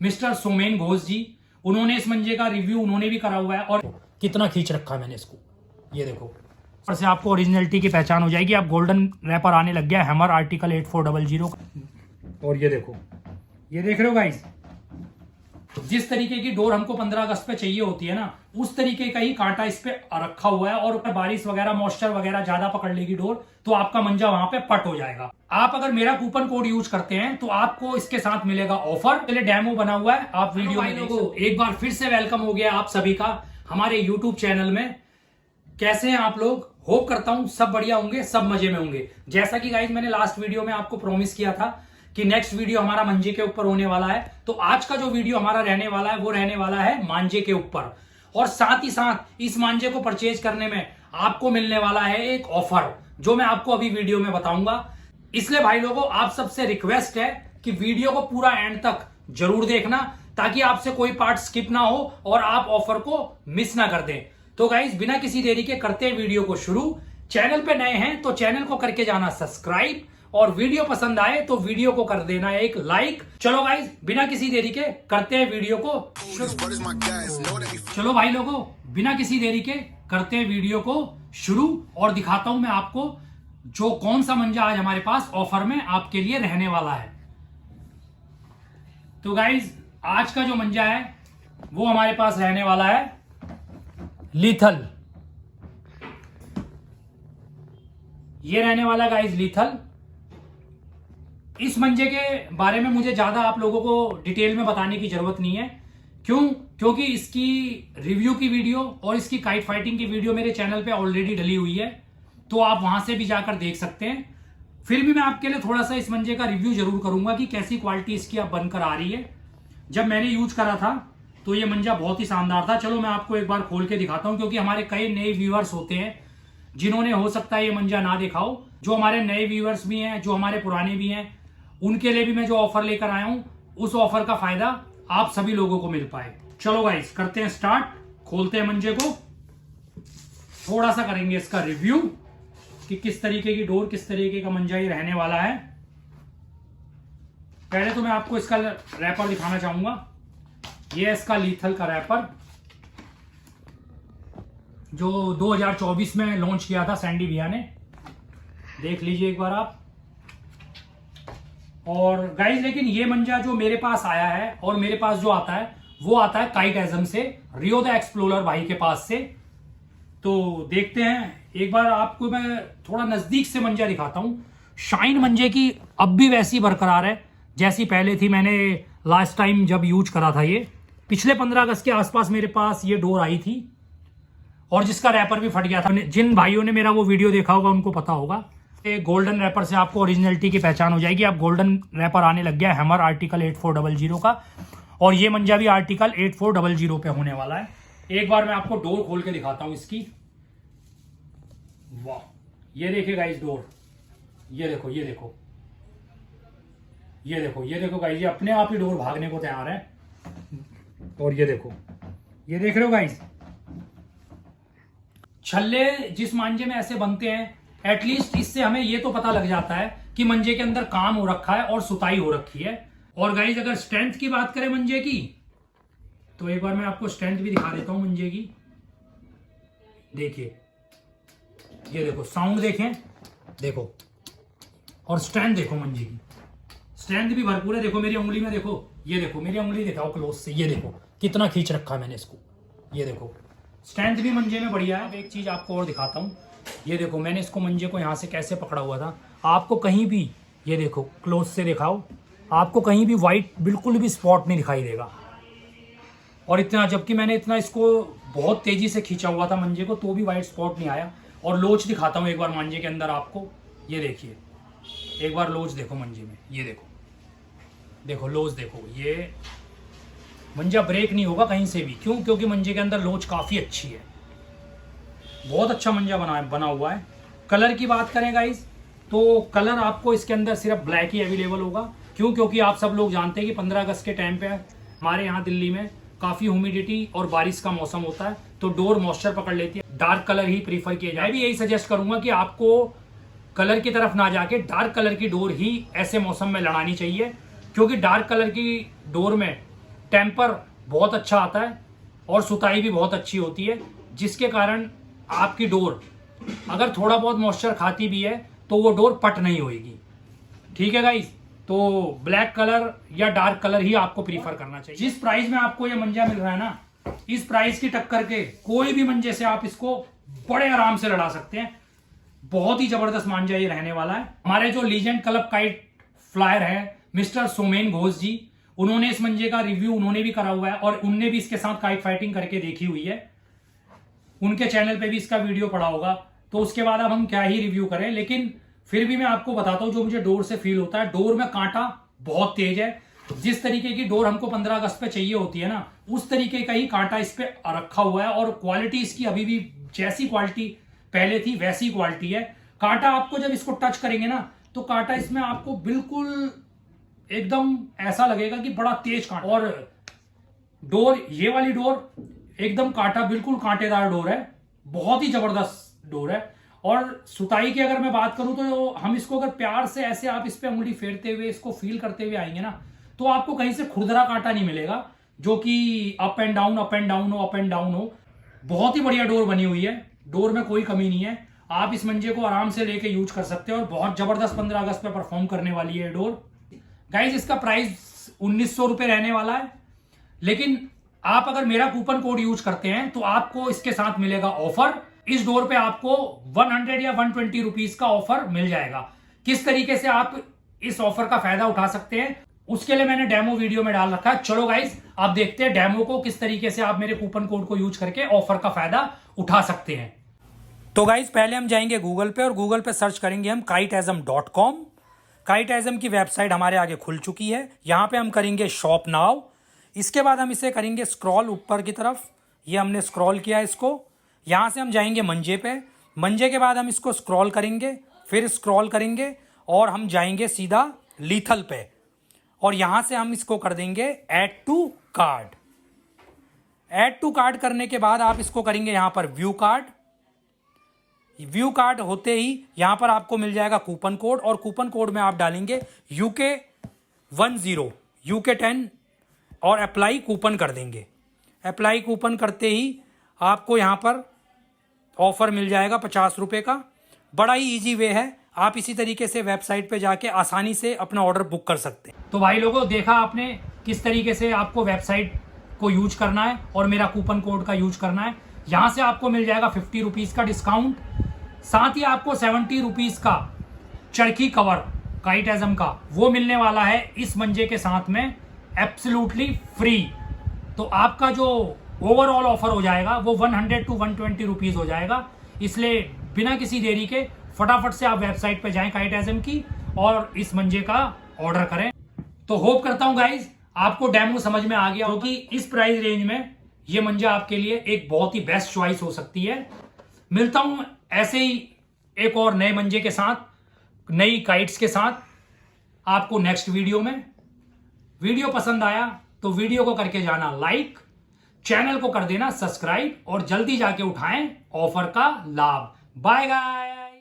Mister Somen Ghosh जी, उन्होंने इस मंजे का रिव्यू उन्होंने भी करा हुआ है और कितना खींच रखा है मैंने इसको, ये देखो। ऊपर से आपको ओरिजिनलिटी की पहचान हो जाएगी। आप गोल्डन रैपर आने लग गया हैमर आर्टिकल 8400 और ये देखो, ये देख रहे हो गाइस, जिस तरीके की डोर हमको 15 अगस्त पे चाहिए होती है ना, उस तरीके का ही कांटा इस पे रखा हुआ है। और बारिश वगैरह मॉइस्चर वगैरह ज्यादा पकड़ लेगी डोर तो आपका मंजा वहां पे पट हो जाएगा। आप अगर मेरा कूपन कोड यूज करते हैं तो आपको इसके साथ मिलेगा ऑफर। पहले डेमो बना हुआ है, आप वीडियो में देखो। एक बार फिर से वेलकम हो गया आप सभी का हमारे यूट्यूब चैनल में। कैसे हैं आप लोग? होप करता हूं सब बढ़िया होंगे, सब मजे में होंगे। जैसा कि गाइज मैंने लास्ट वीडियो में आपको प्रॉमिस किया था कि नेक्स्ट वीडियो हमारा मंजे के ऊपर होने वाला है, तो आज का जो वीडियो हमारा रहने वाला है वो रहने वाला है मांजे के ऊपर। और साथ ही साथ इस मांजे को परचेज करने में आपको मिलने वाला है एक ऑफर, जो मैं आपको अभी वीडियो में बताऊंगा। इसलिए भाई लोगों, आप सबसे रिक्वेस्ट है कि वीडियो को पूरा एंड तक जरूर देखना, ताकि आपसे कोई पार्ट स्किप ना हो और आप ऑफर को मिस ना कर दें। तो गाइज बिना किसी देरी के करते हैं वीडियो को शुरू। चैनल पे नए हैं तो चैनल को करके जाना सब्सक्राइब, और वीडियो पसंद आए तो वीडियो को कर देना एक लाइक। चलो गाइज बिना किसी देरी के करते हैं वीडियो को चलो भाई लोगों, बिना किसी देरी के करते हैं वीडियो को शुरू और दिखाता हूं मैं आपको जो कौन सा मंजा आज हमारे पास ऑफर में आपके लिए रहने वाला है। तो गाइज आज का जो मंजा है वो हमारे पास रहने वाला है लीथल। ये रहने वाला गाइज लीथल। इस मंजे के बारे में मुझे ज्यादा आप लोगों को डिटेल में बताने की जरूरत नहीं है। क्यों? क्योंकि इसकी रिव्यू की वीडियो और इसकी काइट फाइटिंग की वीडियो मेरे चैनल पे ऑलरेडी डली हुई है, तो आप वहां से भी जाकर देख सकते हैं। फिर भी मैं आपके लिए थोड़ा सा इस मंजे का रिव्यू जरूर करूंगा कि कैसी क्वालिटी इसकी अब बनकर आ रही है। जब मैंने यूज करा था तो ये मंजा बहुत ही शानदार था। चलो मैं आपको एक बार खोल के दिखाता हूं, क्योंकि हमारे कई नए व्यूअर्स होते हैं जिन्होंने हो सकता है ये मंजा ना देखा हो। जो हमारे नए व्यूअर्स भी हैं, जो हमारे पुराने भी हैं, उनके लिए भी मैं जो ऑफर लेकर आया हूं, उस ऑफर का फायदा आप सभी लोगों को मिल पाए। चलो गाइस करते हैं स्टार्ट, खोलते हैं मंजे को, थोड़ा सा करेंगे इसका रिव्यू कि किस तरीके की डोर, किस तरीके का मंजा ये रहने वाला है। पहले तो मैं आपको इसका रैपर दिखाना चाहूंगा। ये है इसका लीथल का रैपर, जो 2024 में लॉन्च किया था सैंडी भैया ने। देख लीजिए एक बार आप। और गाइज लेकिन ये मंजा जो मेरे पास आया है और मेरे पास जो आता है वो आता है काइटैज़म से, रियो द एक्सप्लोरर भाई के पास से। तो देखते हैं, एक बार आपको मैं थोड़ा नजदीक से मंजा दिखाता हूं। शाइन मंजे की अब भी वैसी बरकरार है जैसी पहले थी। मैंने लास्ट टाइम जब यूज करा था, ये पिछले 15 अगस्त के आसपास मेरे पास ये डोर आई थी और जिसका रैपर भी फट गया था। जिन भाइयों ने मेरा वो वीडियो देखा होगा उनको पता होगा। गोल्डन रैपर से आपको ओरिजिनलिटी की पहचान हो जाएगी। आप गोल्डन रैपर आने लग गया हैमर आर्टिकल 8400 का, और ये मंजा भी आर्टिकल 8400 पे होने वाला है। एक बार मैं आपको डोर खोल के दिखाता हूं इसकी। वाह, ये देखिए गाइस डोर, ये देखो, ये देखो, ये देखो, ये देखो गाइस, ये अपने आप ही डोर भागने को तैयार है। और ये देखो, ये देख रहे हो गाइस, छल्ले जिस मांजे में ऐसे बनते हैं, एटलीस्ट इससे हमें ये तो पता लग जाता है कि मंजे के अंदर काम हो रखा है और सुताई हो रखी है। और गाइस अगर स्ट्रेंथ की बात करें मंजे की, तो एक बार मैं आपको स्ट्रेंथ भी दिखा देता हूं मंजे की। देखिए, ये देखो, साउंड देखें, देखो, और स्ट्रेंथ देखो मंजे की। स्ट्रेंथ भी भरपूर है। देखो मेरी उंगली में, देखो, ये देखो मेरी उंगली दिखाओ क्लोज से, ये देखो कितना खींच रखा है मैंने इसको, ये देखो। स्ट्रेंथ भी मंजे में बढ़िया है। एक चीज आपको और दिखाता हूं, ये देखो मैंने इसको मंजे को यहाँ से कैसे पकड़ा हुआ था। आपको कहीं भी, ये देखो क्लोज से दिखाओ, आपको कहीं भी वाइट बिल्कुल भी स्पॉट नहीं दिखाई देगा। और इतना, जबकि मैंने इतना इसको बहुत तेजी से खींचा हुआ था मंजे को, तो भी वाइट स्पॉट नहीं आया। और लोच दिखाता हूँ एक बार मंजे के अंदर आपको, ये देखिए एक बार लोच देखो मंजे में, ये देखो, देखो लोच देखो। ये मंजा ब्रेक नहीं होगा कहीं से भी। क्यों? क्योंकि मंजे के अंदर लोच काफ़ी अच्छी है। बहुत अच्छा मंजा बना हुआ है। कलर की बात करें गाइस, तो कलर आपको इसके अंदर सिर्फ ब्लैक ही अवेलेबल होगा। क्यों? क्योंकि आप सब लोग जानते हैं कि 15 अगस्त के टाइम पे हमारे यहाँ दिल्ली में काफ़ी ह्यूमिडिटी और बारिश का मौसम होता है, तो डोर मॉइस्चर पकड़ लेती है। डार्क कलर ही प्रीफर किया जाए। मैं भी यही सजेस्ट करूंगा कि आपको कलर की तरफ ना जाके डार्क कलर की डोर ही ऐसे मौसम में लड़ानी चाहिए, क्योंकि डार्क कलर की डोर में टेम्पर बहुत अच्छा आता है और सुताई भी बहुत अच्छी होती है, जिसके कारण आपकी डोर अगर थोड़ा बहुत मॉइस्चर खाती भी है तो वो डोर पट नहीं होएगी। ठीक है गाइस, तो ब्लैक कलर या डार्क कलर ही आपको प्रीफर करना चाहिए। जिस प्राइस में आपको ये मंजा मिल रहा है ना, इस प्राइस की टक्कर के कोई भी मंजे से आप इसको बड़े आराम से लड़ा सकते हैं। बहुत ही जबरदस्त मांझा ये रहने वाला है। हमारे जो लीजेंड क्लब काइट फ्लायर है मिस्टर सोमेन घोष जी, उन्होंने इस मंजे का रिव्यू उन्होंने भी करा हुआ है और उनने भी इसके साथ काइट फाइटिंग करके देखी हुई है। उनके चैनल पे भी इसका वीडियो पड़ा होगा, तो उसके बाद अब हम क्या ही रिव्यू करें। लेकिन फिर भी मैं आपको बताता हूं जो मुझे डोर से फील होता है। डोर में कांटा बहुत तेज है। जिस तरीके की डोर हमको 15 अगस्त पे चाहिए होती है ना, उस तरीके का ही कांटा इस पे रखा हुआ है और क्वालिटी इसकी अभी भी जैसी क्वालिटी पहले थी वैसी क्वालिटी है। कांटा आपको जब इसको टच करेंगे ना, तो कांटा इसमें आपको बिल्कुल एकदम ऐसा लगेगा कि बड़ा तेज कांटा। और डोर, ये वाली डोर एकदम कांटा, बिल्कुल कांटेदार डोर है, बहुत ही जबरदस्त डोर है। और सुताई की अगर मैं बात करूं तो हम इसको अगर प्यार से ऐसे आप इस पे उंगली फेरते हुए इसको फील करते हुए आएंगे ना, तो आपको कहीं से खुरदरा कांटा नहीं मिलेगा जो कि up and down up and down हो, अप एंड डाउन हो। बहुत ही बढ़िया डोर बनी हुई है, डोर में कोई कमी नहीं है। आप इस मंजे को आराम से लेके यूज कर सकते हो और बहुत जबरदस्त 15 अगस्त पे परफॉर्म करने वाली है डोर। गाइज इसका प्राइस 1900 रुपए रहने वाला है, लेकिन आप अगर मेरा कूपन कोड यूज करते हैं तो आपको इसके साथ मिलेगा ऑफर। इस डोर पे आपको 100 या 120 रुपीज का ऑफर मिल जाएगा। किस तरीके से आप इस ऑफर का फायदा उठा सकते हैं, उसके लिए मैंने डेमो वीडियो में डाल रखा है। चलो गाइज आप देखते हैं डेमो को, किस तरीके से आप मेरे कूपन कोड को यूज करके ऑफर का फायदा उठा सकते हैं। तो गाइज पहले हम जाएंगे गूगल पे और गूगल पे सर्च करेंगे हम kitesm.com। kitesm की वेबसाइट हमारे आगे खुल चुकी है। यहां पे हम करेंगे शॉप नाउ। इसके बाद हम इसे करेंगे स्क्रॉल ऊपर की तरफ। ये हमने स्क्रॉल किया इसको। यहां से हम जाएंगे मंजे पे। मंजे के बाद हम इसको स्क्रॉल करेंगे, फिर स्क्रॉल करेंगे और हम जाएंगे सीधा लीथल पे। और यहां से हम इसको कर देंगे add to card. Add to card करने के बाद आप इसको करेंगे यहां पर व्यू कार्ड। व्यू कार्ड होते ही यहां पर आपको मिल जाएगा कूपन कोड और कूपन कोड में आप डालेंगे UK10 UK10 और अप्लाई कूपन कर देंगे। अप्लाई कूपन करते ही आपको यहां पर ऑफर मिल जाएगा 50 रुपए का। बड़ा ही इजी वे है, आप इसी तरीके से वेबसाइट पे जाके आसानी से अपना ऑर्डर बुक कर सकते हैं। तो भाई लोगों देखा आपने किस तरीके से आपको वेबसाइट को यूज करना है और मेरा कूपन कोड का यूज करना है। यहां से आपको मिल जाएगा 50 रुपीज का डिस्काउंट, साथ ही आपको 70 रुपीज का चरखी कवर काइटेजम का वो मिलने वाला है इस मंजे के साथ में एब्सोल्युटली फ्री। तो आपका जो ओवरऑल ऑफर हो जाएगा वो 100 to 120 रुपीज हो जाएगा। इसलिए बिना किसी देरी के फटाफट से आप वेबसाइट पे जाएं काइटेजम की और इस मंजे का ऑर्डर करें। तो होप करता हूं गाइज आपको डेमो समझ में आ गया, क्योंकि इस प्राइस रेंज में ये मंजा आपके लिए एक बहुत ही बेस्ट चॉइस हो सकती है। मिलता हूं ऐसे ही एक और नए मंजे के साथ, नई काइट्स के साथ आपको नेक्स्ट वीडियो में। वीडियो पसंद आया तो वीडियो को करके जाना लाइक, चैनल को कर देना सब्सक्राइब और जल्दी जाके उठाएं ऑफर का लाभ। Bye guys.